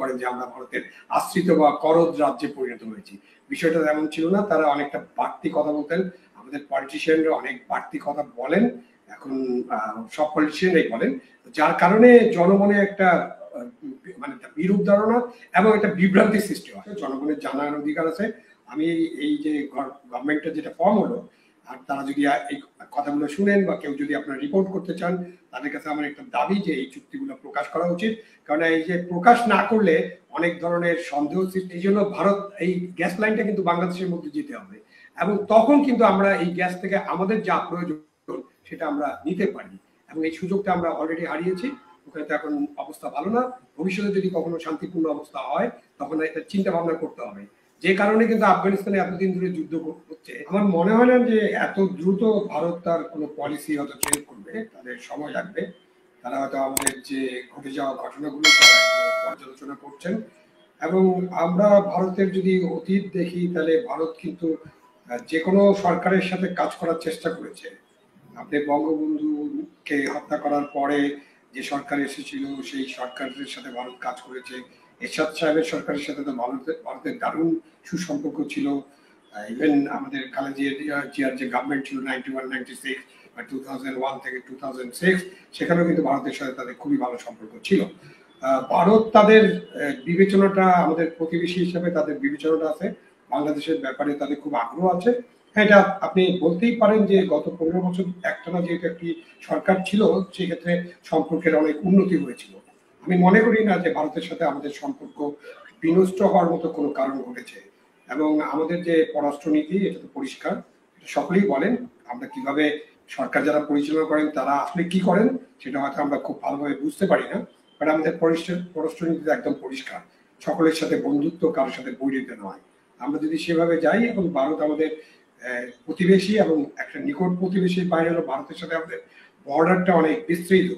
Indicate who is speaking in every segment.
Speaker 1: করেন যে আমরা ভারতের আশ্রিত বা করদ রাজ্যে পরিণত হয়েছি। বিষয়টা এমন ছিল না, তারা অনেকটা বাড়তি কথা বলতেন। আমাদের পলিটিশিয়ানরা অনেক বাড়তি কথা বলেন, এখন সব পলিটিশিয়ানরাই বলেন, যার কারণে জনমনে একটা মানে বিরূপ ধারণা এবং একটা বিভ্রান্তি সৃষ্টি হয়। জনগণের জানার অধিকার আছে। আমি এই যে গভর্নমেন্টের যেটা ফর্ম হলো, আর তারা যদি এই কথাগুলো শুনেন বা কেউ যদি আপনারা রিপোর্ট করতে চান, তাদের কাছে আমার একটা দাবি যে এই চুক্তিগুলো প্রকাশ করা উচিত। কারণ এই যে প্রকাশ না করলে অনেক ধরনের সন্দেহ সৃষ্টি। এই জন্য ভারত এই গ্যাস লাইনটা কিন্তু বাংলাদেশের মধ্যে যেতে হবে, এবং তখন কিন্তু আমরা এই গ্যাস থেকে আমাদের যা প্রয়োজন সেটা আমরা নিতে পারি, এবং এই সুযোগটা আমরা অলরেডি হারিয়েছি। ওখানে তো এখন অবস্থা ভালো না। ভবিষ্যতে যদি কখনো শান্তিপূর্ণ অবস্থা হয় তখন এটা চিন্তা ভাবনা করতে হবে। যে কারণে কিন্তু আফগানিস্তানে এতদিন ধরে যুদ্ধ হচ্ছে। আমার মনে হয় না যে এত দ্রুত ভারত তার কোনো পলিসি হয়তো চেঞ্জ করবে, তাদের সময় লাগবে। তারা হয়তো আমাদের যে ঘটে যাওয়া ঘটনাগুলো তারা পর্যালোচনা করছেন, এবং আমরা ভারতের যদি অতীত দেখি তাহলে ভারত কিন্তু যে কোনো সরকারের সাথে কাজ করার চেষ্টা করেছে। আপনি বঙ্গবন্ধুকে হত্যা করার পরে যে সরকার এসেছিল সেই সরকারের সাথে ভারত কাজ করেছে। এরশাদ সাহেবের সরকারের সাথে তো ভারতের দারুণ সুসম্পর্ক ছিল। ইভেন আমাদের খালেদা জিয়ার যে গভর্নমেন্ট ছিল 91-96 বা 2001 থেকে 2006, সেখানেও কিন্তু ভারতের সাথে তাদের খুবই ভালো সম্পর্ক ছিল। ভারত তাদের বিবেচনাটা, আমাদের প্রতিবেশী হিসেবে তাদের বিবেচনাটা আছে, বাংলাদেশের ব্যাপারে তাদের খুব আগ্রহ আছে। এটা আপনি বলতেই পারেন যে গত 15 বছর একটানা যেহেতু একটি সরকার ছিল, সেক্ষেত্রে সম্পর্কের অনেক উন্নতি হয়েছিল। আমি মনে করি না যে ভারতের সাথে আমাদের সম্পর্ক বিনষ্ট হওয়ার মতো কোনো কারণ ঘটেছে। এবং আমাদের যে পররাষ্ট্রনীতি, এটা তো পরিষ্কার, এটা সকলেই বলেন। আমরা কিভাবে সরকার যারা পরিচালনা করেন তারা আসলে কি করেন সেটা হয়তো আমরা খুব ভালোভাবে বুঝতে পারি না, বাট আমাদের পররাষ্ট্রনীতি একদম পরিষ্কার। সকলের সাথে বন্ধুত্ব, কারোর সাথে বৈরিতা নয়। আমরা যদি সেভাবে যাই, এবং ভারত আমাদের প্রতিবেশী এবং একটা নিকট প্রতিবেশী বাইরে হলো ভারতের সাথে আমাদের বর্ডারটা অনেক বিস্তৃত,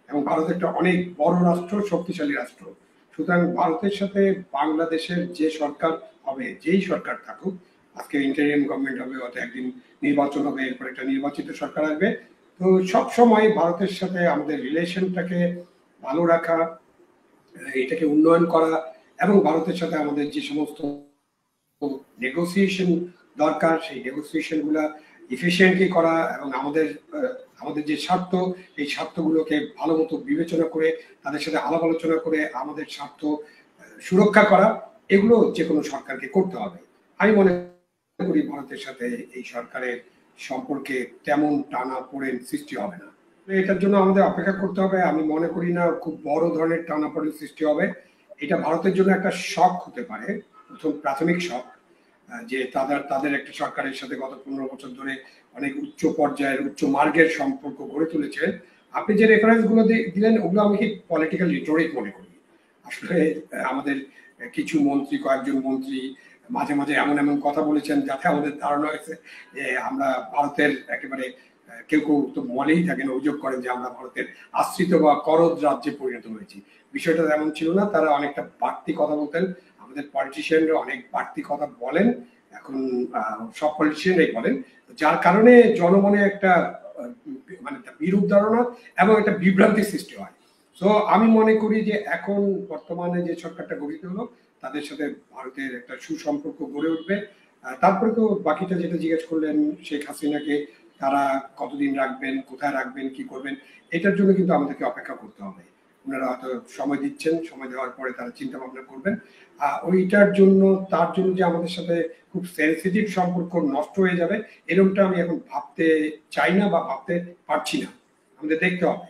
Speaker 1: এবং ভারত একটা অনেক বড় রাষ্ট্র, শক্তিশালী রাষ্ট্র। সুতরাং ভারতের সাথে বাংলাদেশের যে সরকার হবে, যেই সরকার থাকুক, আজকে ইন্টারিম গভর্নমেন্ট হবে, হয়তো একদিন নির্বাচন হবে, এরপর একটা নির্বাচিত সরকার আসবে, তো সব সময় ভারতের সাথে আমাদের রিলেশনটাকে ভালো রাখা, এটাকে উন্নয়ন করা, এবং ভারতের সাথে আমাদের যে সমস্ত নেগোসিয়েশন দরকার সেই নেগোসিয়েশন গুলা ইফিসিয়েন্টলি করা, এবং আমাদের যে স্বার্থ, এই স্বার্থগুলোকে ভালো মতো বিবেচনা করে তাদের সাথে আলাপ আলোচনা করে আমাদের স্বার্থ সুরক্ষা করা, এগুলো যে কোনো সরকারকে করতে হবে। আমি মনে করি ভারতের সাথে এই সরকারের সম্পর্কে তেমন টানাপোড়েন সৃষ্টি হবে না। এটার জন্য আমাদের অপেক্ষা করতে হবে। আমি মনে করি না খুব বড় ধরনের টানাপোড়েন সৃষ্টি হবে। এটা ভারতের জন্য একটা শক হতে পারে, প্রথম প্রাথমিক শক, যে তাদের একটা সরকারের সাথে গত 15 বছর ধরে অনেক উচ্চ পর্যায়ের উচ্চ মার্গের সম্পর্ক গড়ে তুলেছিলেন। আপনি যে রেফারেন্স গুলো দিলেন ওগুলো আমি পলিটিক্যাল রিটোরিক মনে করি। আসলে আমাদের কিছু মন্ত্রী, কয়েকজন মন্ত্রী মাঝে মাঝে এমন এমন কথা বলেছেন যাতে আমাদের ধারণা হয়েছে যে আমরা ভারতের একেবারে, কেউ কেউ তো মনেই থাকেন, অভিযোগ করেন যে আমরা ভারতের আশ্রিত বা করদ রাজ্যে পরিণত হয়েছি। বিষয়টা এমন ছিল না, তারা অনেকটা বাড়তি কথা বলতেন। আমাদের পলিটিশিয়ানরা অনেক বাড়তি কথা বলেন, এখন সব পলিটিশিয়ানরাই বলেন, যার কারণে জনমনে একটা মানে বিরূপ ধারণা এবং একটা বিভ্রান্তি সৃষ্টি হয়। তো আমি মনে করি যে এখন বর্তমানে যে সরকারটা গঠিত হলো, তাদের সাথে ভারতের একটা সুসম্পর্ক গড়ে উঠবে। তারপরে তো বাকিটা যেটা জিজ্ঞেস করলেন, শেখ হাসিনাকে তারা কতদিন রাখবেন, কোথায় রাখবেন, কি করবেন, এটার জন্য কিন্তু আমাদেরকে অপেক্ষা করতে হবে। ওনারা হয়তো সময় দিচ্ছেন, সময় দেওয়ার পরে তারা চিন্তা ভাবনা করবেন। ওইটার জন্য, তার জন্য যে আমাদের সাথে খুব সেন্সিটিভ সম্পর্ক নষ্ট হয়ে যাবে, এরকমটা আমি এখন ভাবতে চাই না বা ভাবতে পারছি না। আমাদের দেখতে হবে।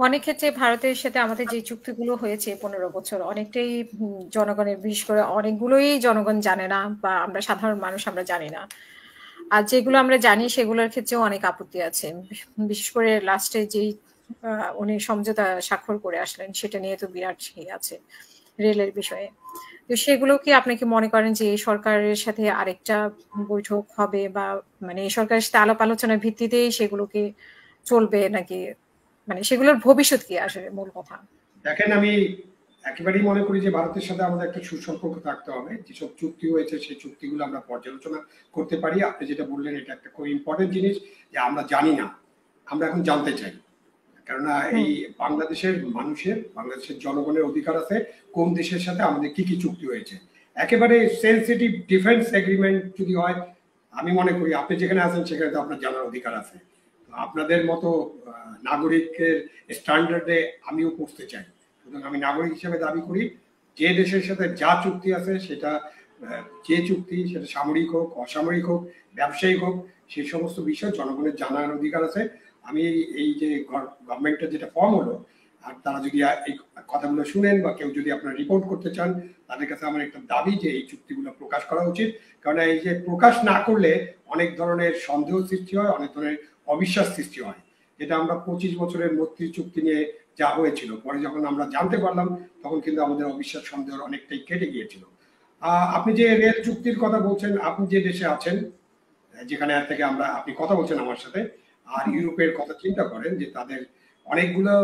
Speaker 2: অনেক ক্ষেত্রে ভারতের সাথে আমাদের যে চুক্তিগুলো হয়েছে 15 বছর, অনেকটাই জনগণের, বিশেষ করে অনেকগুলোই জনগণ জানে না, বা আমরা সাধারণ মানুষ আমরা জানি না। আর যেগুলো আমরা জানি সেগুলোর ক্ষেত্রেও অনেক আপত্তি আছে। বিশেষ করে লাস্টে যেই উনি সমঝোতা স্বাক্ষর করে আসলেন, সেটা নিয়ে তো বিরাট আছে রেলের বিষয়ে। তো সেগুলো কি আপনি কি মনে করেন যে এই সরকারের সাথে আরেকটা বৈঠক হবে, বা মানে এই সরকারের সাথে আলাপ আলোচনার ভিত্তিতেই সেগুলোকে চলবে, নাকি মানে সেগুলোর ভবিষ্যৎ কি আসলে মূল কথা?
Speaker 1: দেখেন, আমি একেবারেই মনে করি যে ভারতের সাথে আমাদের একটা সুসম্পর্ক থাকতে হবে। যেসব চুক্তি হয়েছে সেই চুক্তিগুলো আমরা পর্যালোচনা করতে পারি। আপনি যেটা বললেন এটা একটা খুব ইম্পর্টেন্ট জিনিস, যে আমরা জানি না, আমরা এখন জানতে চাই। কেননা
Speaker 2: হুম।
Speaker 1: এই বাংলাদেশের জনগণের অধিকার আছে কোন দেশের সাথে আমাদের কি কি চুক্তি হয়েছে। একেবারে সেন্সিটিভ ডিফেন্স এগ্রিমেন্ট যদি হয়, আমি মনে করি আপনি যেখানে আছেন সেখানে তো আপনার জানার অধিকার আছে। তো আপনাদের মতো নাগরিকের স্ট্যান্ডার্ডে আমিও পড়তে চাই। সুতরাং আমি নাগরিক হিসেবে দাবি করি যে দেশের সাথে যা চুক্তি আছে সেটা যে চুক্তি সেটা সামরিক হোক, অসামরিক হোক, ব্যবসায়িক হোক, সেই সমস্ত বিষয় জনগণের জানার অধিকার আছে। আমি এই যে গভর্নমেন্টের যেটা ফর্ম হলো, আর তারা যদি এই কথাগুলো শুনেন বা কেউ যদি আপনারা রিপোর্ট করতে চান, তাদের কাছে আমার একটা দাবি যে এই চুক্তিগুলো প্রকাশ করা উচিত। কারণ এই যে প্রকাশ না করলে অনেক ধরনের সন্দেহ সৃষ্টি হয়, অনেক ধরনের অবিশ্বাস সৃষ্টি হয়, যেটা আমরা 25 বছরের মৈত্রী চুক্তি নিয়ে যা হয়েছিল, পরে যখন আমরা জানতে পারলাম তখন কিন্তু আমাদের অবিশ্বাস সন্দেহ অনেকটাই কেটে গিয়েছিল। আপনি যে রেল চুক্তির কথা বলছেন, আপনি যে দেশে আছেন, যেখানে থেকে আপনি কথা বলছেন আমার সাথে, আর ইউরোপের কথা চিন্তা করেন যে তাদের অনেকগুলো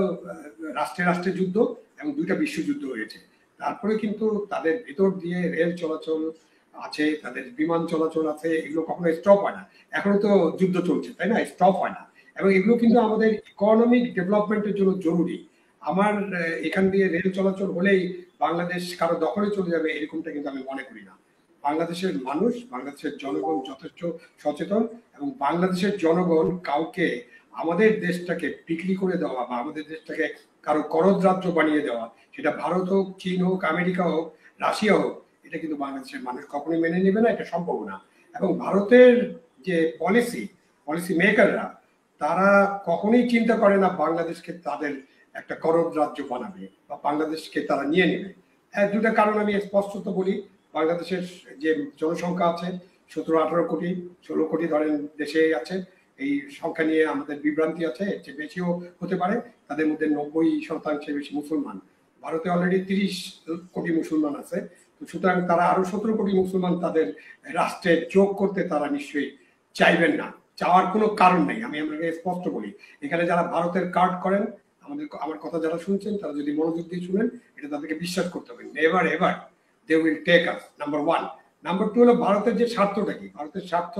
Speaker 1: রাষ্ট্রে রাষ্ট্রে যুদ্ধ এবং 2টা বিশ্বযুদ্ধ হয়েছে, তারপরে কিন্তু তাদের ভেতর দিয়ে রেল চলাচল আছে, তাদের বিমান চলাচল আছে, এগুলো কখনো স্টপ হয় না। এখনো তো যুদ্ধ চলছে, তাই না? স্টপ হয় না। এবং এগুলো কিন্তু আমাদের ইকোনমিক ডেভেলপমেন্টের জন্য জরুরি। আমার এখান দিয়ে রেল চলাচল হলেই বাংলাদেশ কারো দখলে চলে যাবে এরকমটা কিন্তু আমি মনে করি না। বাংলাদেশের মানুষ, বাংলাদেশের জনগণ যথেষ্ট সচেতন, এবং বাংলাদেশের জনগণ কাউকে আমাদের দেশটাকে বিক্রি করে দেওয়া বা আমাদের দেশটাকে কারো করদ রাজ্য বানিয়ে দেওয়া, সেটা ভারত হোক, চীন হোক, আমেরিকা হোক, রাশিয়া হোক, এটা কিন্তু বাংলাদেশের মানুষ কখনোই মেনে নেবে না, এটা সম্ভব না। এবং ভারতের যে পলিসি মেকাররা, তারা কখনোই চিন্তা করে না বাংলাদেশকে তাদের একটা করদ রাজ্য বানাবে বা বাংলাদেশকে তারা নিয়ে নেবে। 2টা কারণ আমি স্পষ্টত বলি। বাংলাদেশের যে জনসংখ্যা আছে 17-18 কোটি, 16 কোটি ধরেন দেশে আছে। এই সংখ্যা নিয়ে আমাদের বিভ্রান্তি আছে, এর চেয়ে বেশিও হতে পারে। তাদের মধ্যে 90% বেশি মুসলমান। ভারতে অলরেডি 30 কোটি মুসলমান আছে। তো সুতরাং তারা আরো 17 কোটি মুসলমান তাদের রাষ্ট্রে যোগ করতে তারা নিশ্চয়ই চাইবেন না, চাওয়ার কোনো কারণ নেই। আমি আপনাকে স্পষ্ট বলি, এখানে যারা ভারতের কার্ড করেন, আমার কথা যারা শুনছেন তারা যদি মনোযোগ দিয়ে শুনেন, এটা তাদেরকে বিশ্বাস করতে হবে। Never ever they will take us, number 1। Number 2 হলো ভারতের যে স্বার্থটা কি, ভারতের স্বার্থ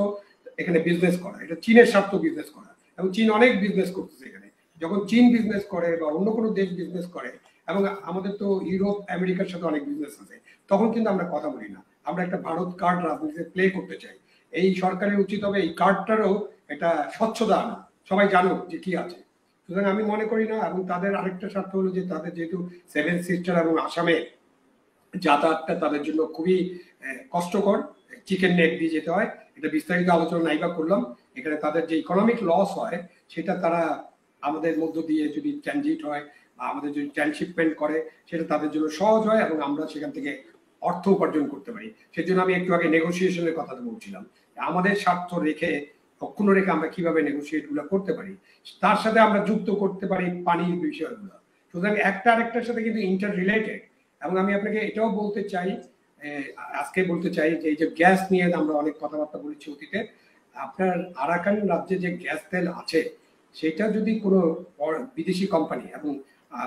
Speaker 1: এখানে বিজনেস করা, এটা চীনের স্বার্থ বিজনেস করা, এবং চীন অনেক বিজনেস করতেছে এখানে। যখন চীন বিজনেস করে বা অন্য কোনো দেশ বিজনেস করে, এবং আমাদের তো ইউরোপ আমেরিকার সাথে অনেক বিজনেস আছে, তখন কিন্তু আমরা কথা বলি না। আমরা একটা ভারত কার্ড রাজনীতিতে প্লে করতে চাই। এই সরকারের উচিত হবে এই কার্ডটারও একটা স্বচ্ছতা আনা, সবাই জানুক যে কি আছে। সুতরাং আমি মনে করি না। এবং তাদের আরেকটা স্বার্থ হলো যে তাদের যেহেতু 7 সিস্টার এবং আসামে যাতায়াতটা তাদের জন্য খুবই কষ্টকর, চিকেন নেক দিয়ে যেতে হয়। এটা বিস্তারিত আলোচনা নাইবা করলাম। এখানে তাদের যে ইকোনমিক লস হয় সেটা তারা আমাদের মধ্য দিয়ে যদি ট্রানজিট হয় বা আমাদের যদি ট্রান্সশিপমেন্ট করে, সেটা তাদের জন্য সহজ হয় এবং আমরা সেখান থেকে অর্থ উপার্জন করতে পারি। সেজন্য আমি একটু আগে নেগোসিয়েশনের কথা বলছিলাম, আমাদের স্বার্থ রেখে অক্ষুণ্ণ রেখে আমরা কিভাবে নেগোসিয়েট গুলো করতে পারি, তার সাথে আমরা যুক্ত করতে পারি পানির বিষয়গুলো। সুতরাং একটা আরেকটার সাথে কিন্তু ইন্টার রিলেটেড। এবং আমি আপনাকে এটাও বলতে চাই, আজকে বলতে চাই যে এই যে গ্যাস নিয়ে আমরা অনেক কথাবার্তা বলেছি অতীতে, আপনার আরাকান রাজ্যে যে গ্যাস তেল আছে সেটা যদি কোনো বিদেশি কোম্পানি, এবং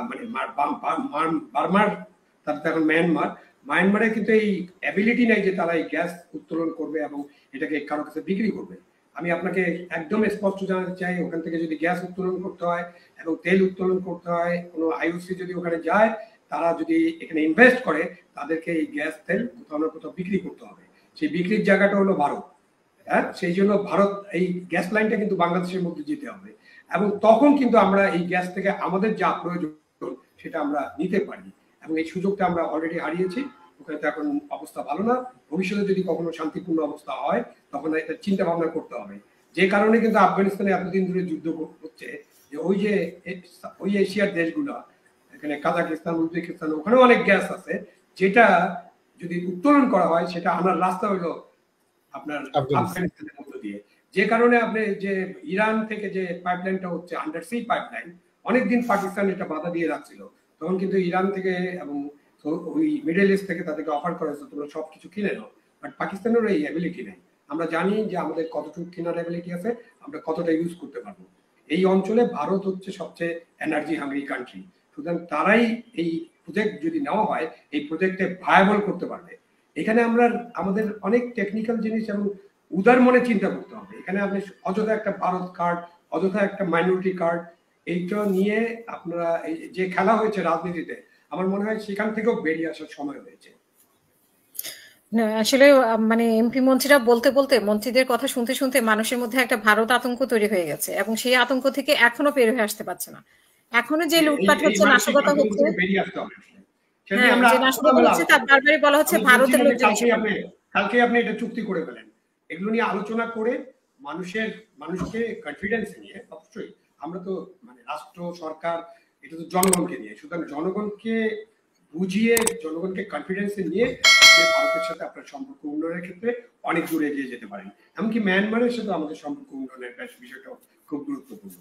Speaker 1: মানে বার্মার, তারপর এখন মায়ানমারে কিন্তু এই অ্যাবিলিটি নাই যে তারা এই গ্যাস উত্তোলন করবে এবং এটাকে কারোর কাছে বিক্রি করবে। আমি আপনাকে একদম স্পষ্ট জানাতে চাই, ওখান থেকে যদি গ্যাস উত্তোলন করতে হয় এবং তেল উত্তোলন করতে হয়, কোনো আইওসি যদি ওখানে যায়, তারা যদি এখানে ইনভেস্ট করে, তাদেরকে এই গ্যাস তেল কোথাও না কোথাও বিক্রি করতে হবে। সেই বিক্রির জায়গাটা হলো ভারত। হ্যাঁ, সেই জন্য ভারত এই গ্যাস লাইনটা কিন্তু বাংলাদেশের মধ্যে যেতে হবে, এবং তখন কিন্তু আমরা এই গ্যাস থেকে আমাদের যা প্রয়োজন সেটা আমরা নিতে পারি। এবং এই সুযোগটা আমরা অলরেডি হারিয়েছি। ওখানে তো এখন অবস্থা ভালো না। ভবিষ্যতে যদি কখনো শান্তিপূর্ণ অবস্থা হয় তখন এটা চিন্তা ভাবনা করতে হবে। যে কারণে কিন্তু আফগানিস্তানে এতদিন ধরে যুদ্ধ হচ্ছে, যে ওই এশিয়ার দেশগুলো, এখানে কাজাকিস্তান, উজবেকিস্তান, ওখানেও অনেক গ্যাস আছে, যেটা যদি উত্তোলন করা হয় সেটা আনার রাস্তা হলো আপনার আফগানিস্তানের মধ্য দিয়ে। যে কারণে আপনি যে ইরান থেকে যে পাইপলাইনটা হচ্ছে আন্ডার সি পাইপলাইন, অনেকদিন পাকিস্তান এটা বাধা দিয়ে রাখছিল। তখন কিন্তু ইরান থেকে এবং ওই মিডল ইস্ট থেকে তাদেরকে অফার করা হয়েছে তোমরা সবকিছু কিনে নাও, বাট পাকিস্তানেরও এই অ্যাবিলিটি নেই। আমরা জানি যে আমাদের কতটুকু কেনার অ্যাবিলিটি আছে, আমরা কতটা ইউজ করতে পারবো। এই অঞ্চলে ভারত হচ্ছে সবচেয়ে এনার্জি হাংরি কান্ট্রি। সুতরাং তারাই এই প্রজেক্ট যদি নেওয়া হয়, এই প্রজেক্টে ভায়াবল করতে পারবে। এখানে আমরা আমাদের অনেক টেকনিক্যাল জিনিস এবং উদার মনে চিন্তা করতে হবে। এখানে আপনি অযথা একটা ভারত কার্ড, অযথা একটা মাইনরিটি কার্ড, এইটা নিয়ে আপনারা এই যে খেলা হয়েছে রাজনীতিতে, আমার মনে হয় সেখান থেকেও বেরিয়ে আসার সময় হয়েছে।
Speaker 2: না, আসলে মানে এমপি মন্ত্রীরা বলতে বলতে, মন্ত্রীদের কথা শুনতে শুনতে মানুষের মধ্যে একটা ভারত আতঙ্ক তৈরি হয়ে গেছে এবং সেই আতঙ্ক থেকে এখনো বের হয়ে আসতে পারছে না। এখনো যে
Speaker 1: এই
Speaker 2: লুটপাট
Speaker 1: এই
Speaker 2: হচ্ছে,
Speaker 1: মানসিক
Speaker 2: নাশকতা
Speaker 1: আতঙ্ক
Speaker 2: হচ্ছে,
Speaker 1: থেকে বেরিয়ে আসতে হবে আসলে। সেটা নিয়ে
Speaker 2: হ্যাঁ,
Speaker 1: আমরা
Speaker 2: যে নাশকতা
Speaker 1: খোলামেলা
Speaker 2: হচ্ছে
Speaker 1: আলোচনা
Speaker 2: তার
Speaker 1: করব।
Speaker 2: বারবারই বলা হচ্ছে
Speaker 1: আমি
Speaker 2: ভারতের
Speaker 1: বলছিলাম যে
Speaker 2: লোকজন এসে
Speaker 1: কালকেই
Speaker 2: করবে।
Speaker 1: আপনি এটা চুক্তি করে ফেলেন। এগুলো নিয়ে আলোচনা করে মানুষকে কনফিডেন্স নিয়ে, অবশ্যই আমরা তো মানে রাষ্ট্র সরকার এটা তো জনগণকে নিয়ে, সুতরাং জনগণকে বুঝিয়ে, জনগণকে কনফিডেন্স নিয়ে আপনি ভারতের সাথে আপনার সম্পর্ক উন্নয়নের ক্ষেত্রে অনেক দূরে এগিয়ে যেতে পারেন। এমনকি মিয়ানমারের সাথে আমাদের সম্পর্ক উন্নয়নের বিষয়টা খুব গুরুত্বপূর্ণ।